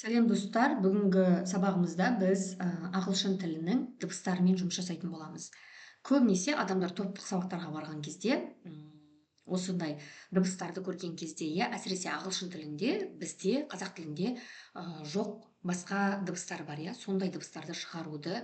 Сәлем достар, бүгінгі сабағымызда біз ағылшын тілінің дыбыстарымен жұмыс жасайтын боламыз. Көбінесе адамдар топтық сабақтарға барған кезде, осындай дыбыстарды көрген кезде, әсіресе ағылшын тілінде, бізде қазақ тілінде жоқ басқа дыбыстар бар, сондай дыбыстарды шығаруды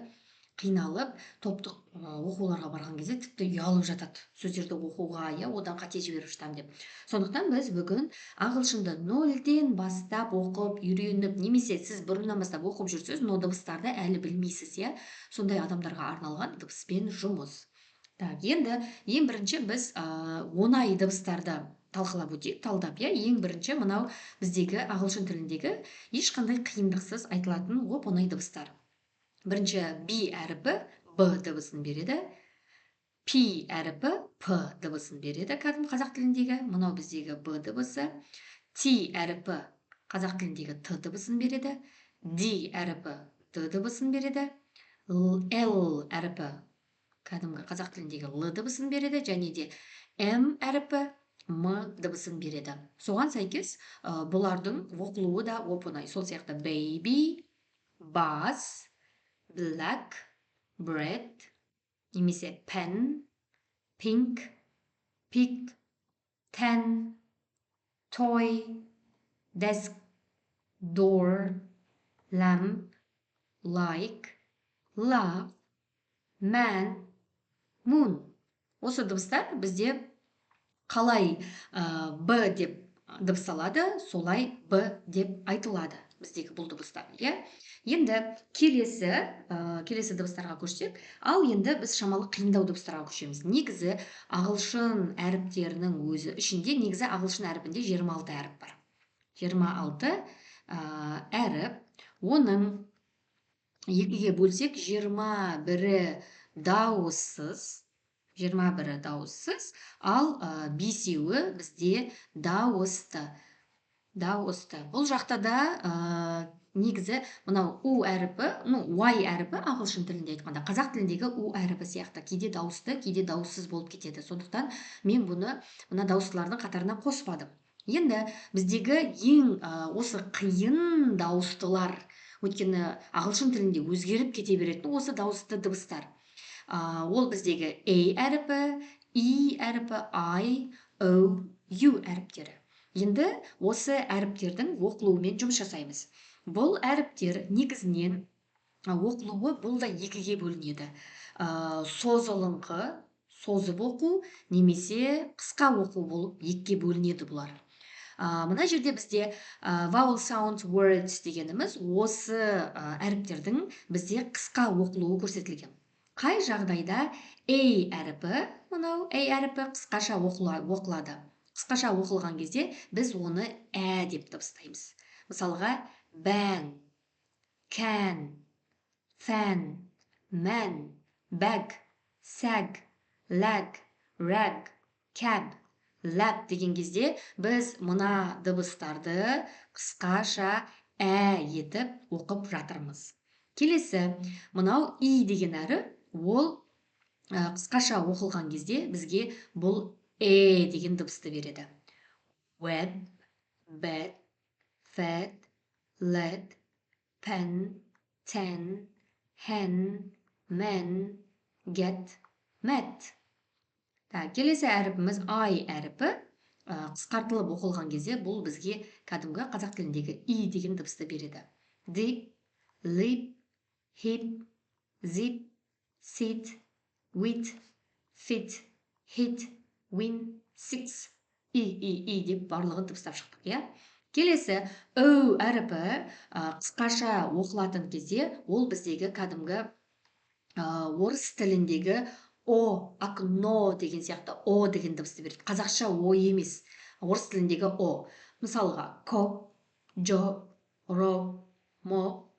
қиналып, топтық оқуларға барған кезде тіпті ұялып жатады сөздерді оқуға, одан қате жіберіп жатамын деп. Сондықтан біз бүгін ағылшынды нөлден бастап оқып үйреніп, немесе сіз бұрыннан бастап оқып жүрсіз, но дыбыстарды әлі білмейсіз, сондай адамдарға арналған дыбыспен жұмыс. Так, енді ең бірінші біз оңай дыбыстарды талқылап өтейік, талдап. Ең бірінші мынау біздегі ағылшын тіліндегі ешқандай қиындықсыз айтылатын оңай дыбыстар. Бірінші B әріпі B дыбысын береді. P әріпі P дыбысын береді, кәдімгі қазақ тіліндегі. Мынау біздегі B дыбысы. T әріпі қазақ тіліндегі T дыбысын береді. D әріпі D дыбысын береді. L әріпі кәдімгі қазақ тіліндегі L дыбысын береді. Және де M әріпі M дыбысын береді. Соған сәйкес бұлардың оқылуы да оп-оңай. Сол сияқты baby, bus, black, bread, немесе pen, pink, pig, ten, toy, desk, door, lamp, like, love, man, moon. Осы дыбыстар бізде қалай Б деп дыбысталады, солай Б деп айтылады біздегі бұл дыбыстар. Енді келесі дыбыстарға көшсек, ал енді біз шамалы қиындау дыбыстарға көшеміз. Негізі ағылшын әріптерінің өзі ішінде, негізі ағылшын әріпінде 26 әріп бар. 26 әріп, оның екіге бөлсек 21-і дауыссыз, 21-і дауыссыз, ал 5-еуі бізде дауысты. Бұл жақта да негізі мынау У әріпі, Y әріпі ағылшын тілінде айтқанда, қазақ тіліндегі У әріпі сияқты кейде дауысты, кейде дауыссыз болып кетеді. Сондықтан мен мына дауыстылардың қатарына қоспадым. Енді біздегі ең осы қиын дауыстылар, өйткені ағылшын тілінде өзгеріп кете беретін осы дауысты дыбыстар. Ол біздегі A әріпі, E әріпі, I, O, U әріптері. Енді осы әріптердің оқылуымен жұмыс жасаймыз. Бұл әріптер негізінен оқылуы бұл да екіге бөлінеді. Созылыңқы, созып оқу, немесе қысқа оқу болып екіге бөлінеді бұлар. Мына жерде бізде vowel sound words дегеніміз осы әріптердің бізде қысқа оқылуы көрсетілген. Қай жағдайда A әріпі, мынау A әріпі қысқаша оқылады. Қысқаша оқылған кезде біз оны ә деп дыбыстаймыз. Мысалға, bang, can, fan, man, bag, sag, lag, rag, cab, lab деген кезде біз мына дыбыстарды қысқаша ә етіп оқып жатырмыз. Келесі, мынау И деген әріп, ол қысқаша оқылған кезде бізге бұл деген дыбысты береді. Web, bed, fed, led, pen, ten, hen, men, get, met. Келесі әріпіміз I әріпі, қысқартылып оқылған кезде бұл бізге кәдімгі қазақ тіліндегі И деген дыбысты береді. Dip, lip, hip, zip, sit, with, fit, hit, win, six, И деп барлығын дыбыстап шықтық. Келесі О әріпі қысқаша оқылатын кезде ол біздегі кәдімгі орыс тіліндегі О, окно деген сияқты О деген дыбысты береді. Қазақша О емес, орыс тіліндегі О. Мысалға, коп, job, rob, mop,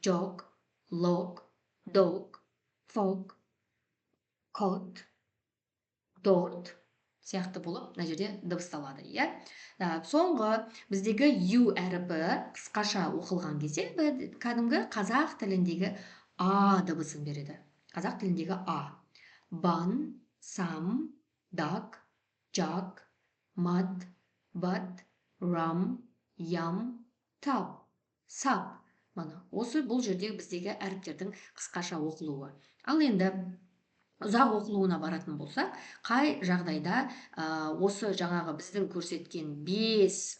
jog, log, dog, fog, cot, dot сияқты болып мына жерде дыбысталады. Соңғы біздегі Ю әріпі қысқаша оқылған кезде кәдімгі қазақ тіліндегі А дыбысын береді. Қазақ тіліндегі А. Bun, some, duck, jug, mud, bud, rum, yum, tub, сап. Мына осы бұл жердегі біздегі әріптердің қысқаша оқылуы. Ал енді ұзақ оқылуына баратын болсақ, қай жағдайда осы жаңағы біздің көрсеткен 5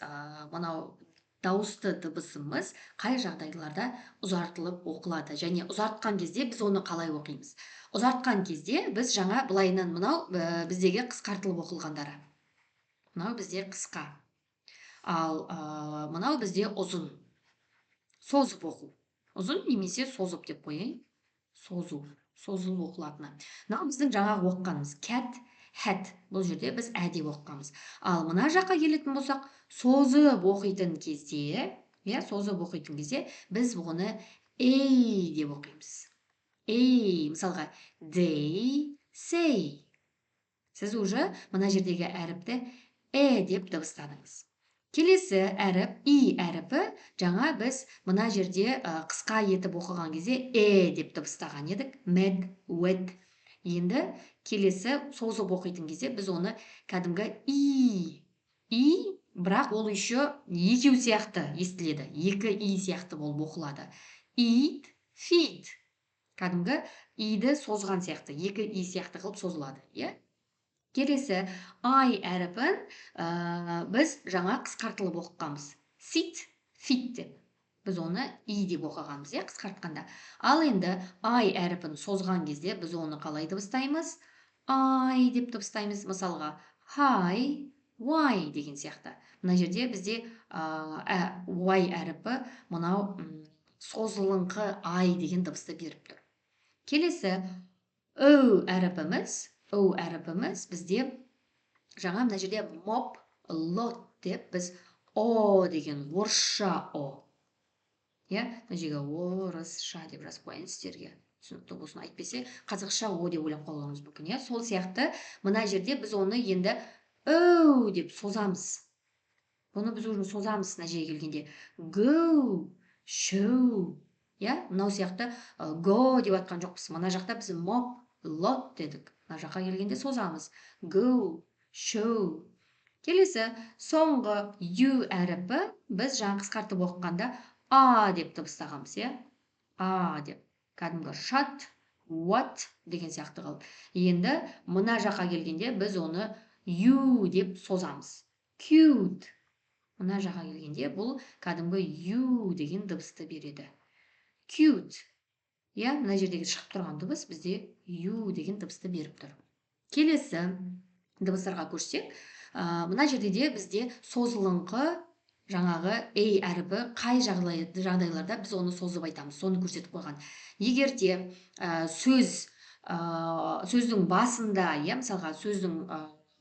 мынау дауысты дыбысымыз қай жағдайларда ұзартылып оқылады, және ұзартқан кезде біз оны қалай оқимыз? Ұзартқан кезде біз жаңа былайынан мынау біздегі қысқартылып оқылғандары. Мынау бізде қысқа. Ал мынау бізде ұзын. Созып оқу. Ұзын немесе созып деп қояйын. Созу, созылып оқылатыны. Мынау біздің жаңағы оқығанымыз cat, hat. Бұл жерде біз ә деп оқығанбыз. Ал мына жаққа келетін болсақ, созып оқитын кезде, созып оқитын кезде біз оны эй деп оқимыз. Эй, мысалға, they say. Сіз уже мына жердегі әріпті деп дыбыстадыңыз. Келесі әріп, и әріпі, жаңа біз мына жерде қысқа етіп оқыған кезде деп дыбыстаған едік. Med, with. Енді келесі созып оқитын кезде біз оны кәдімгі и, бірақ ол еще екеу сияқты естіледі. Екі и сияқты болып оқылады. Eat, feed. Кәдімгі иді созған сияқты, екі и сияқты қылып созылады. Келесі I әріпін біз жаңа қысқартылып оқығанбыз. Sit, fit деп. Біз оны и деп оқығанбыз, қысқартқанда. Ал енді I әріпін созған кезде біз оны қалай дыбыстаймыз? I деп дыбыстаймыз. Мысалға, hi, why деген сияқты. Мына жерде бізде Y әріпі мынау созылыңқы I деген дыбысты беріп тұр. Келесі O әріпіміз бізде жаңа мына жерде mop, lot деп біз о деген орысша о. Мына жерге орысша деп жазып қояйын сіздерге. Түсінікті болсын, айтпесе қазақша о деп ойлап қалуыңыз мүмкін. Сол сияқты мына жерде біз оны енді о деп созамыз. Бұны біз уже созамыз мына жерге келгенде. Go, show. Мынау сияқты go деп атқан жоқпыз. Мына жақта біз mop, lot дедік. Мына жаққа келгенде созамыз. Go, show. Келесі соңғы U әріпі біз жаңа қысқартып оқығанда а деп дыбыстағанбыз, а деп. Кәдімгі shut, what деген сияқты қылып. Енді мына жаққа келгенде біз оны U деп созамыз. Cute. Мына жаққа келгенде бұл кәдімгі U деген дыбысты береді. Cute. Мына жердегі шығып тұрған дыбыс бізде U деген дыбысты беріп тұр. Келесі дыбыстарға көшсек, мына жерде де бізде созылыңқы жаңағы эй әріпі қай жағдайларда біз оны созып айтамыз, соны көрсетіп қойған. Егер де сөздің басында, мысалға сөздің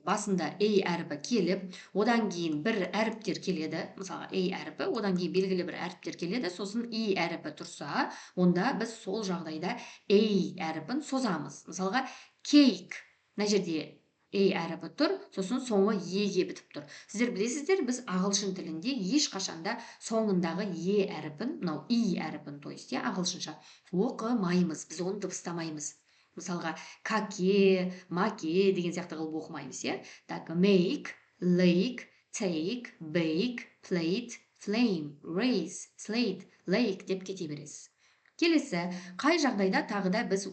басында эй әріпі келіп, одан кейін бір әріптер келеді, мысалға эй әріпі, одан кейін белгілі бір әріптер келеді, сосын и әріпі тұрса, онда біз сол жағдайда эй әріпін созамыз. Мысалға cake, мына жерде эй әріпі тұр, сосын соңы еге бітіп тұр. Сіздер білесіздер, біз ағылшын тілінде ешқашанда соңындағы е әріпін, мынау и әріпін, то есть ағылшынша оқымаймыз, біз оны дыбыстамаймыз. Мысалға каке, маке деген сияқты қылып оқымаймыз, Так, make, lake, take, bake, plate, flame, race, slate, lake деп кете бересіз. Келесі, қай жағдайда тағы да біз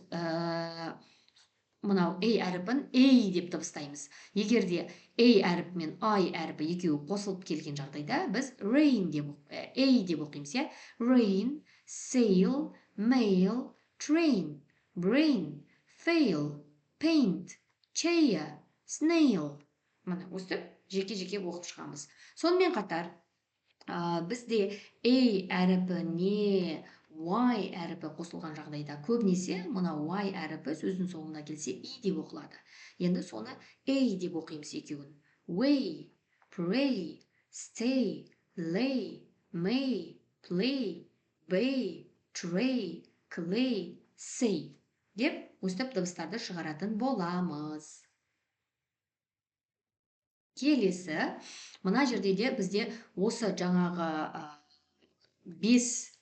мынау эй әріпін эй деп дыбыстаймыз. Егер де эй әріпі мен I әріпі екеуі қосылып келген жағдайда біз rain деп эй деп оқимыз, Rain, sail, mail, train, brain, fail, paint, chair, snail. Мына өстіп жеке-жеке оқып шығамыз. Сонымен қатар бізде эй әріпіне Y әріпі қосылған жағдайда көбінесе мына Y әріпі сөздің соңына келсе и деп оқылады. Енді соны эй деп оқимыз екеуін. Way, pray, stay, lay, may, play, bay, tray, clay, say деп өстіп дыбыстарды шығаратын боламыз. Келесі, мына жерде де бізде осы жаңағы 5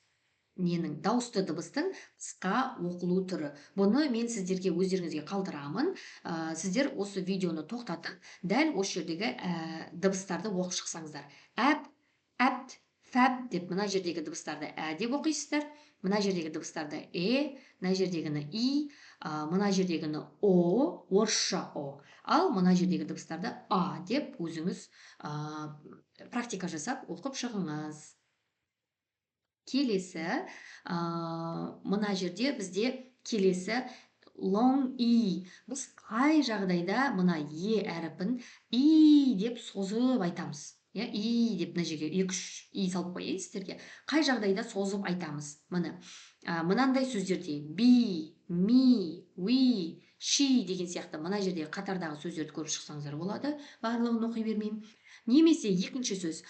ненің дауысты дыбыстың қысқа оқылу түрі. Бұны мен сіздерге өздеріңізге қалдырамын. Сіздер осы видеоны тоқтатып, дәл осы жердегі дыбыстарды оқып шықсаңыздар. Apt, fab деп мына жердегі дыбыстарды деп оқисыздар. Мына жердегі дыбыстарды мына жердегіні и, мына жердегіні о, орысша о. Ал мына жердегі дыбыстарды деп өзіңіз практика жасап оқып шығыңыз. Келесі, мына жерде бізде келесі long e. Біз қай жағдайда мына әріпін и деп созып айтамыз. И деп мына жерге 2-3 и салып қояйын сіздерге. Қай жағдайда созып айтамыз? Мынандай сөздерде be, me, we, she деген сияқты мына жерде қатардағы сөздерді көріп шықсаңыздар болады. Барлығын оқи бермеймін. Немесе екінші сөз,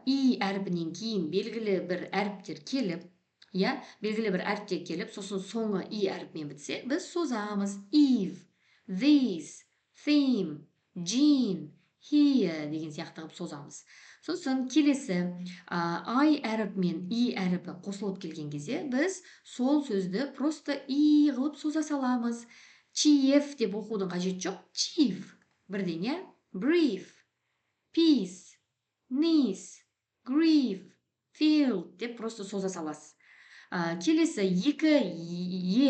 и әріпінен кейін белгілі бір әріптер келіп, белгілі бір әріптер келіп, сосын соңы и әріпімен бітсе, біз созамыз. Eve, these, them, Jean, here деген сияқты қылып созамыз. Сосын келесі, I әріпімен и әріпі қосылып келген кезде, біз сол сөзді просто и қылып соза саламыз. Chief деп оқудың қажеті жоқ. Chief, бірден, brief, peace, niece, grief, field деп просто соза саласыз. Келесі, екі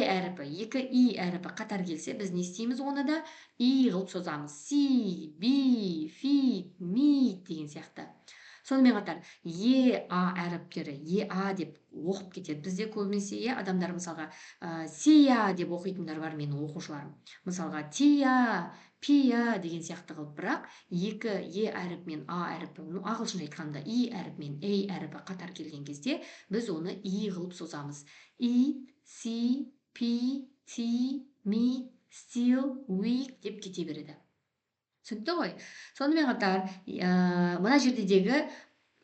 әріпі, екі и әріпі қатар келсе, біз не істейміз? Оны да и қылып созамыз. See, be, feed, meet деген сияқты. Сонымен қатар әріптері деп оқып кетеді. Бізде көбінесе адамдар мысалға сия деп оқитындар бар менің оқушыларым. Мысалға тия, пия деген сияқты қылып, бірақ екі әріпімен әріпі, ағылшынша айтқанда и әріпімен әріпі қатар келген кезде, біз оны и қылып созамыз. Eat, see, pee, tea, meet, steal, week деп кете береді. Түсінікті ғой? Сонымен қатар, мына жердегі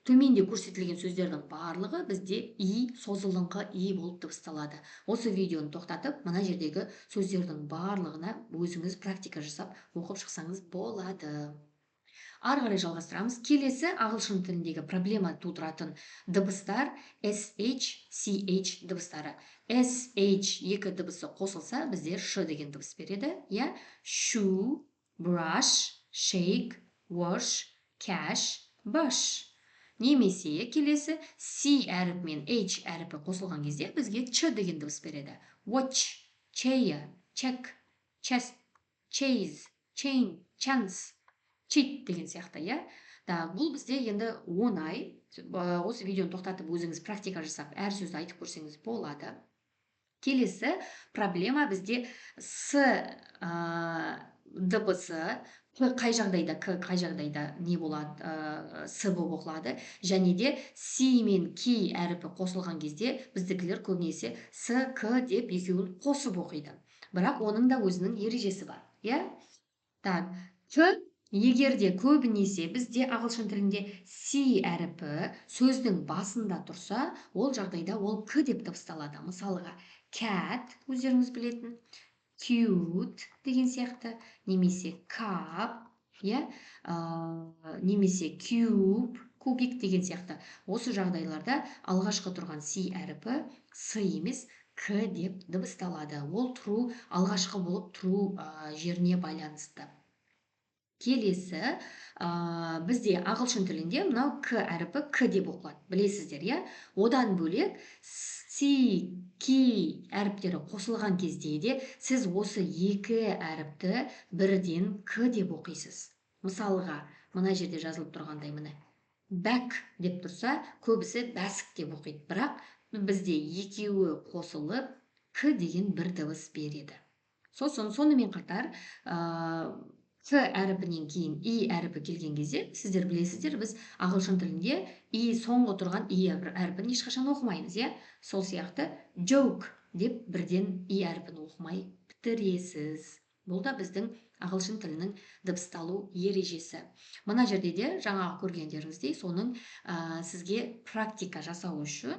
төменде көрсетілген сөздердің барлығы бізде и созылыңқы и болып дыбысталады. Осы видеоны тоқтатып, мына жердегі сөздердің барлығына өзіңіз практика жасап оқып шықсаңыз болады. Ары қарай жалғастырамыз. Келесі ағылшын тіліндегі проблема тудыратын дыбыстар SH, CH дыбыстары. SH екі дыбысы қосылса, бізде ш деген дыбыс береді. Shoe, brush, shake, wash, cash, bush. Немесе келесі C әріпімен H әріпі қосылған кезде бізге ч деген дыбыс береді. Watch, chair, check, chest, chase, chain, chance, cheat деген сияқты, бұл бізде енді оңай. Осы видеоны тоқтатып өзіңіз практика жасап, әр сөзді айтып көрсеңіз болады. Келесі проблема бізде с дыбысы қай жағдайда не болады, с болып оқылады, және де си мен ки әріпі қосылған кезде біздікілер көбінесе с, к деп екеуін қосып оқиды. Бірақ оның да өзінің ережесі бар. Так, к егерде көбінесе бізде ағылшын тілінде си әріпі сөздің басында тұрса, ол жағдайда ол к деп дыбысталады. Мысалға, cat өздеріңіз білетін, cute деген сияқты, немесе cup, немесе cube, кубик деген сияқты. Осы жағдайларда алғашқы тұрған си әріпі с емес к деп дыбысталады. Ол тұру, алғашқы болып тұру жеріне байланысты. Келесі, бізде ағылшын тілінде мынау к әріпі к деп оқылады. Білесіздер, Одан бөлек си, ки әріптері қосылған кезде де сіз осы екі әріпті бірден к деп оқисыз. Мысалға, мына жерде жазылып тұрғандай міне. Back деп тұрса, көбісі бәсік деп оқиды. Бірақ бізде екеуі қосылып, к деген бір дыбыс береді. Сосын сонымен қатар, к әріпінен кейін и әріпі келген кезде, сіздер білесіздер, біз ағылшын тілінде и соңғы тұрған и әріпін ешқашан оқымаймыз, Сол сияқты joke деп бірден и әріпін оқымай бітіресіз. Бұл да біздің ағылшын тілінің дыбысталу ережесі. Мына жерде де жаңағы көргендеріңіздей соның сізге практика жасау үшін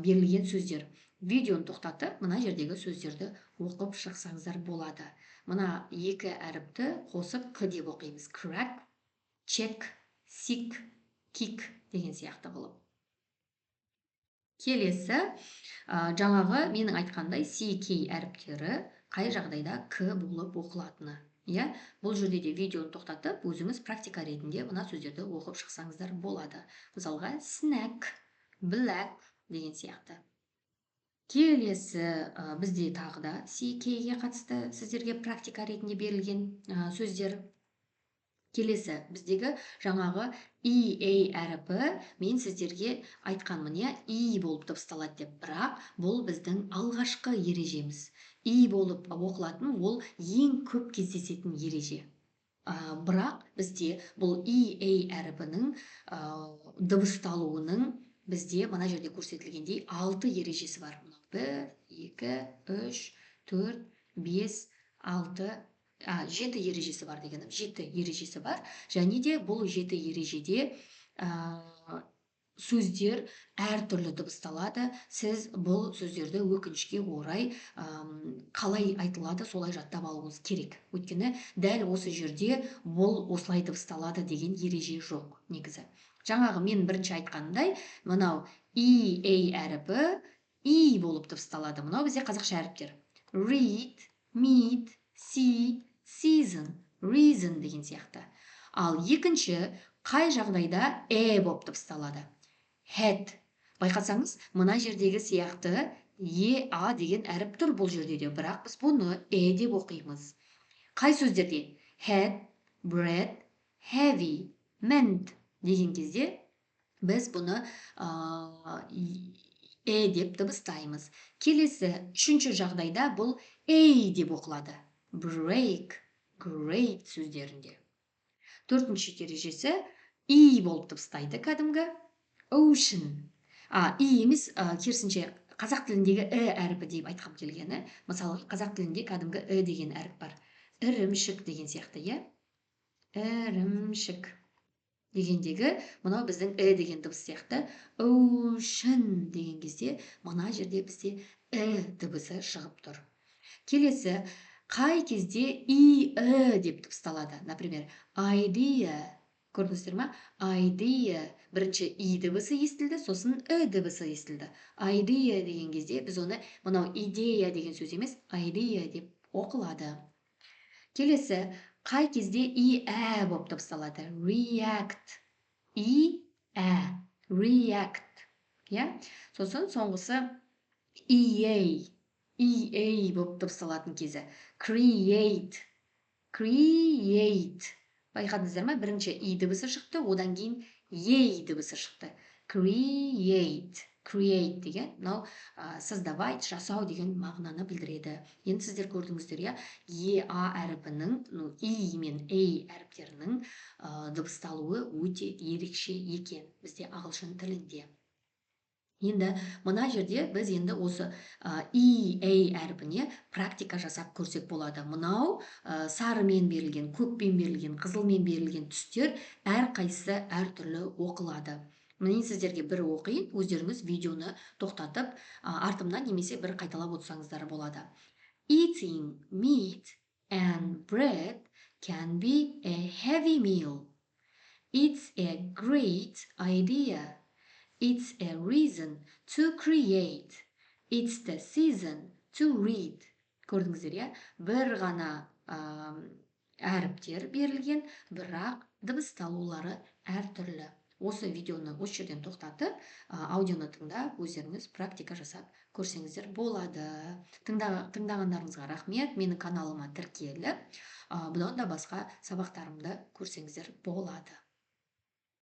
берілген сөздер. Видеоны тоқтатып, мына жердегі сөздерді оқып шықсаңыздар болады. Мына екі әріпті қосып к деп оқимыз. Crack, check, sick, kick деген сияқты қылып. Келесі, жаңағы менің айтқандай CK әріптері қай жағдайда к болып оқылатыны. Иә, бұл жерде де видеоны тоқтатып, өзіңіз практика ретінде мына сөздерді оқып шықсаңыздар болады. Мысалға, snack, black деген сияқты. Келесі бізде тағы да CK-ге қатысты сіздерге практика ретінде берілген сөздер. Келесі біздегі жаңағы EA әріпі мен сіздерге айтқанмын, иә, E болып дыбысталады деп, бірақ бұл біздің алғашқы ережеміз. E болып оқылатын ол ең көп кездесетін ереже. Бірақ бізде бұл EA әріпінің дыбысталуының бізде мына жерде көрсетілгендей 6 ережесі бар. 1, 2, 3, 4, 5, 6, 7 ережесі бар дегенім. 7 ережесі бар. Және де бұл 7 ережеде сөздер әртүрлі дыбысталады. Сіз бұл сөздерді өкінішке орай қалай айтылады, солай жаттап алуыңыз керек. Өйткені дәл осы жерде бұл осылай дыбысталады деген ереже жоқ негізі. Жаңағы мен бірінші айтқанымдай, мынау EA әріпі E болып дыбысталады. Мынау бізде қазақша әріптер. Read, meet, see, season, reason деген сияқты. Ал екінші қай жағдайда болып дыбысталады? Had. Байқасаңыз, мына жердегі сияқты EA деген әріп тұр бұл жерде де, бірақ біз бұны деп оқимыз. Қай сөздерде? Had, bread, heavy, meant деген кезде біз бұны деп дыбыстаймыз. Келесі, үшінші жағдайда бұл деп оқылады. Break, great сөздерінде. Төртінші ережесі болып дыбыстайды кәдімгі. Ocean. Емес, керісінше қазақ тіліндегі әріпі деп айтқым келгені. Мысалы, қазақ тілінде кәдімгі деген әріп бар. Ірімшік деген сияқты, иә? Ірімшік дегендегі мынау біздің деген дыбыс сияқты. Ocean деген кезде мына жерде бізде дыбысы шығып тұр. Келесі, қай кезде деп дыбысталады? Например, idea. Көрдіңіздер ма? Idea. Бірінші дыбысы естілді, сосын дыбысы естілді. Idea деген кезде біз оны мынау идея деген сөз емес, idea деп оқылады. Келесі, қай кезде болып дыбысталады? React. React. Сосын соңғысы EA болып дыбысталатын кезі. Create. Байқадыңыздар ма? Бірінші дыбысы шықты, одан кейін дыбысы шықты. Create деген, мынау создавать, жасау деген мағынаны білдіреді. Енді сіздер көрдіңіздер, иә, әріпінің, мен әріптерінің дыбысталуы өте ерекше екен бізде ағылшын тілінде. Енді мына жерде біз енді осы әріпіне практика жасап көрсек болады. Мынау сарымен берілген, көкпен берілген, қызылмен берілген түстер әрқайсысы әртүрлі оқылады. Мен сіздерге бір оқиын, өздеріңіз видеоны тоқтатып, артымнан немесе бір қайталап отырсаңыздар болады. Eating meat and bread can be a heavy meal. It's a great idea. It's a reason to create. It's the season to read. Көрдіңіздер, иә? Бір ғана әріптер берілген, бірақ дыбысталулары әртүрлі. Осы видеоны осы жерден тоқтатып, аудионы тыңдап, өздеріңіз практика жасап көрсеңіздер болады. Тыңдағандарыңызға рахмет. Менің каналыма тіркеліп, бұдан да басқа сабақтарымды көрсеңіздер болады.